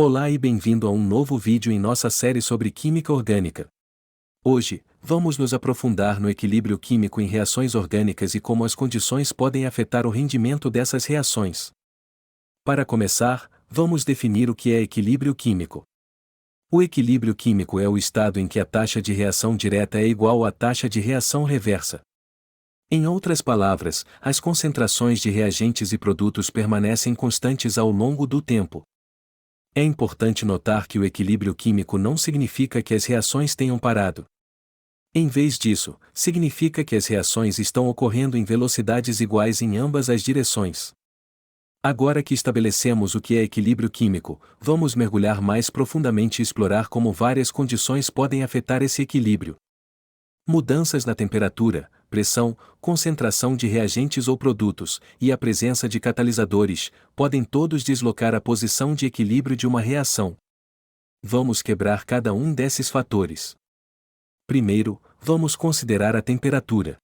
Olá e bem-vindo a um novo vídeo em nossa série sobre química orgânica. Hoje, vamos nos aprofundar no equilíbrio químico em reações orgânicas e como as condições podem afetar o rendimento dessas reações. Para começar, vamos definir o que é equilíbrio químico. O equilíbrio químico é o estado em que a taxa de reação direta é igual à taxa de reação reversa. Em outras palavras, as concentrações de reagentes e produtos permanecem constantes ao longo do tempo. É importante notar que o equilíbrio químico não significa que as reações tenham parado. Em vez disso, significa que as reações estão ocorrendo em velocidades iguais em ambas as direções. Agora que estabelecemos o que é equilíbrio químico, vamos mergulhar mais profundamente e explorar como várias condições podem afetar esse equilíbrio. Mudanças na temperatura, pressão, concentração de reagentes ou produtos, e a presença de catalisadores, podem todos deslocar a posição de equilíbrio de uma reação. Vamos quebrar cada um desses fatores. Primeiro, vamos considerar a temperatura.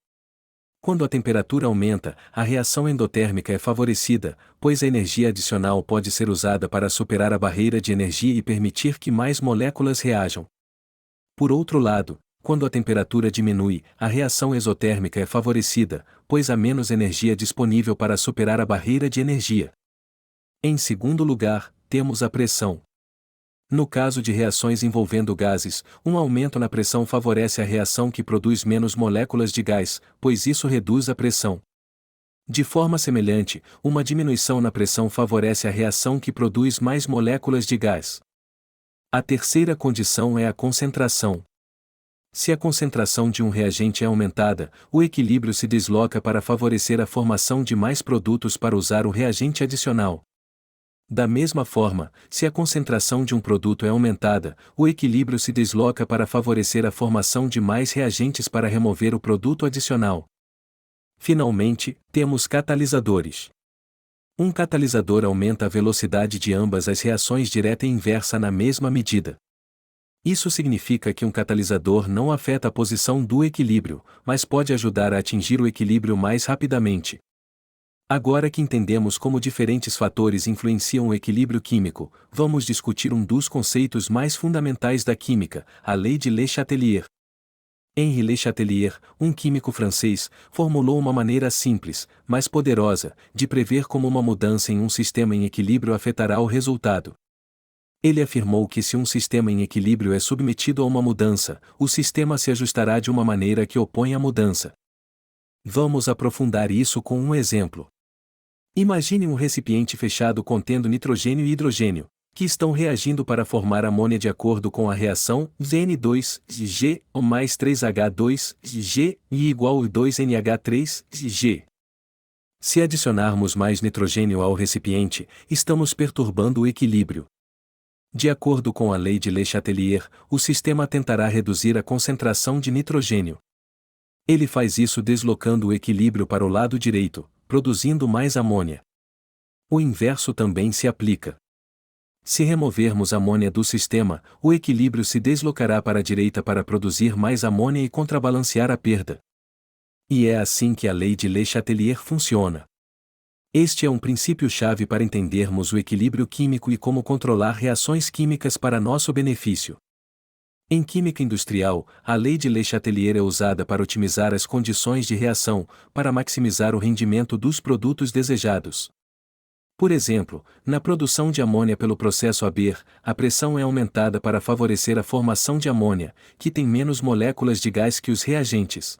Quando a temperatura aumenta, a reação endotérmica é favorecida, pois a energia adicional pode ser usada para superar a barreira de energia e permitir que mais moléculas reajam. Por outro lado, quando a temperatura diminui, a reação exotérmica é favorecida, pois há menos energia disponível para superar a barreira de energia. Em segundo lugar, temos a pressão. No caso de reações envolvendo gases, um aumento na pressão favorece a reação que produz menos moléculas de gás, pois isso reduz a pressão. De forma semelhante, uma diminuição na pressão favorece a reação que produz mais moléculas de gás. A terceira condição é a concentração. Se a concentração de um reagente é aumentada, o equilíbrio se desloca para favorecer a formação de mais produtos para usar o reagente adicional. Da mesma forma, se a concentração de um produto é aumentada, o equilíbrio se desloca para favorecer a formação de mais reagentes para remover o produto adicional. Finalmente, temos catalisadores. Um catalisador aumenta a velocidade de ambas as reações direta e inversa na mesma medida. Isso significa que um catalisador não afeta a posição do equilíbrio, mas pode ajudar a atingir o equilíbrio mais rapidamente. Agora que entendemos como diferentes fatores influenciam o equilíbrio químico, vamos discutir um dos conceitos mais fundamentais da química, a Lei de Le Chatelier. Henri Le Chatelier, um químico francês, formulou uma maneira simples, mas poderosa, de prever como uma mudança em um sistema em equilíbrio afetará o resultado. Ele afirmou que se um sistema em equilíbrio é submetido a uma mudança, o sistema se ajustará de uma maneira que opõe a mudança. Vamos aprofundar isso com um exemplo. Imagine um recipiente fechado contendo nitrogênio e hidrogênio, que estão reagindo para formar amônia de acordo com a reação N2G mais 3H2G e igual a 2NH3G. Se adicionarmos mais nitrogênio ao recipiente, estamos perturbando o equilíbrio. De acordo com a lei de Le Chatelier, o sistema tentará reduzir a concentração de nitrogênio. Ele faz isso deslocando o equilíbrio para o lado direito, produzindo mais amônia. O inverso também se aplica. Se removermos amônia do sistema, o equilíbrio se deslocará para a direita para produzir mais amônia e contrabalancear a perda. E é assim que a lei de Le Chatelier funciona. Este é um princípio-chave para entendermos o equilíbrio químico e como controlar reações químicas para nosso benefício. Em química industrial, a lei de Le Chatelier é usada para otimizar as condições de reação, para maximizar o rendimento dos produtos desejados. Por exemplo, na produção de amônia pelo processo Haber, a pressão é aumentada para favorecer a formação de amônia, que tem menos moléculas de gás que os reagentes.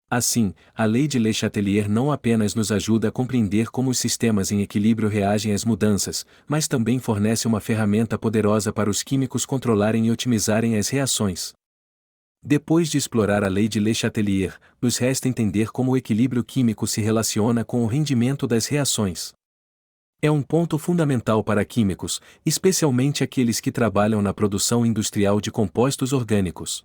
Assim, a lei de Le Chatelier não apenas nos ajuda a compreender como os sistemas em equilíbrio reagem às mudanças, mas também fornece uma ferramenta poderosa para os químicos controlarem e otimizarem as reações. Depois de explorar a lei de Le Chatelier, nos resta entender como o equilíbrio químico se relaciona com o rendimento das reações. É um ponto fundamental para químicos, especialmente aqueles que trabalham na produção industrial de compostos orgânicos.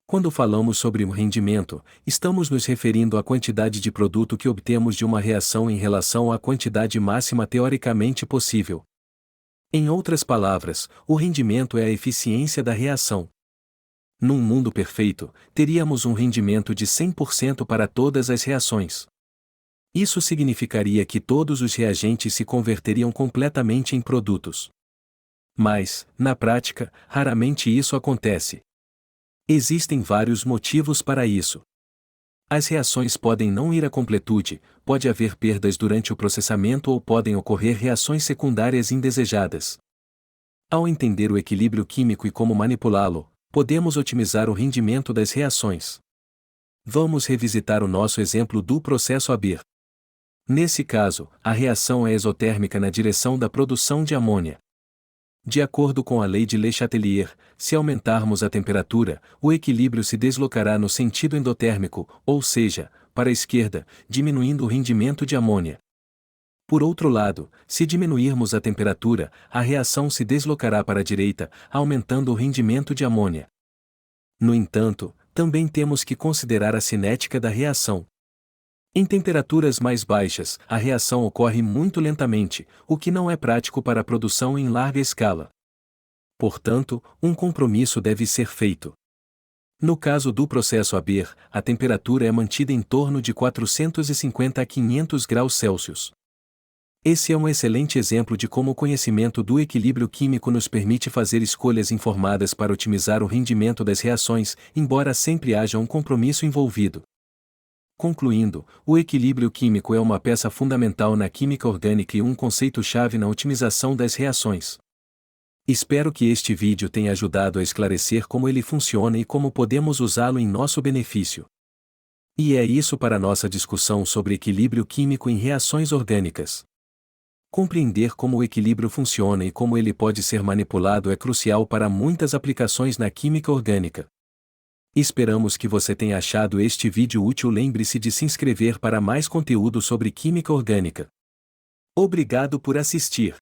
Quando falamos sobre o rendimento, estamos nos referindo à quantidade de produto que obtemos de uma reação em relação à quantidade máxima teoricamente possível. Em outras palavras, o rendimento é a eficiência da reação. Num mundo perfeito, teríamos um rendimento de 100% para todas as reações. Isso significaria que todos os reagentes se converteriam completamente em produtos. Mas, na prática, raramente isso acontece. Existem vários motivos para isso. As reações podem não ir à completude, pode haver perdas durante o processamento ou podem ocorrer reações secundárias indesejadas. Ao entender o equilíbrio químico e como manipulá-lo, podemos otimizar o rendimento das reações. Vamos revisitar o nosso exemplo do processo Haber. Nesse caso, a reação é exotérmica na direção da produção de amônia. De acordo com a lei de Le Chatelier, se aumentarmos a temperatura, o equilíbrio se deslocará no sentido endotérmico, ou seja, para a esquerda, diminuindo o rendimento de amônia. Por outro lado, se diminuirmos a temperatura, a reação se deslocará para a direita, aumentando o rendimento de amônia. No entanto, também temos que considerar a cinética da reação. Em temperaturas mais baixas, a reação ocorre muito lentamente, o que não é prático para a produção em larga escala. Portanto, um compromisso deve ser feito. No caso do processo Haber, a temperatura é mantida em torno de 450 a 500 graus Celsius. Esse é um excelente exemplo de como o conhecimento do equilíbrio químico nos permite fazer escolhas informadas para otimizar o rendimento das reações, embora sempre haja um compromisso envolvido. Concluindo, o equilíbrio químico é uma peça fundamental na química orgânica e um conceito-chave na otimização das reações. Espero que este vídeo tenha ajudado a esclarecer como ele funciona e como podemos usá-lo em nosso benefício. E é isso para nossa discussão sobre equilíbrio químico em reações orgânicas. Compreender como o equilíbrio funciona e como ele pode ser manipulado é crucial para muitas aplicações na química orgânica. Esperamos que você tenha achado este vídeo útil. Lembre-se de se inscrever para mais conteúdo sobre química orgânica. Obrigado por assistir.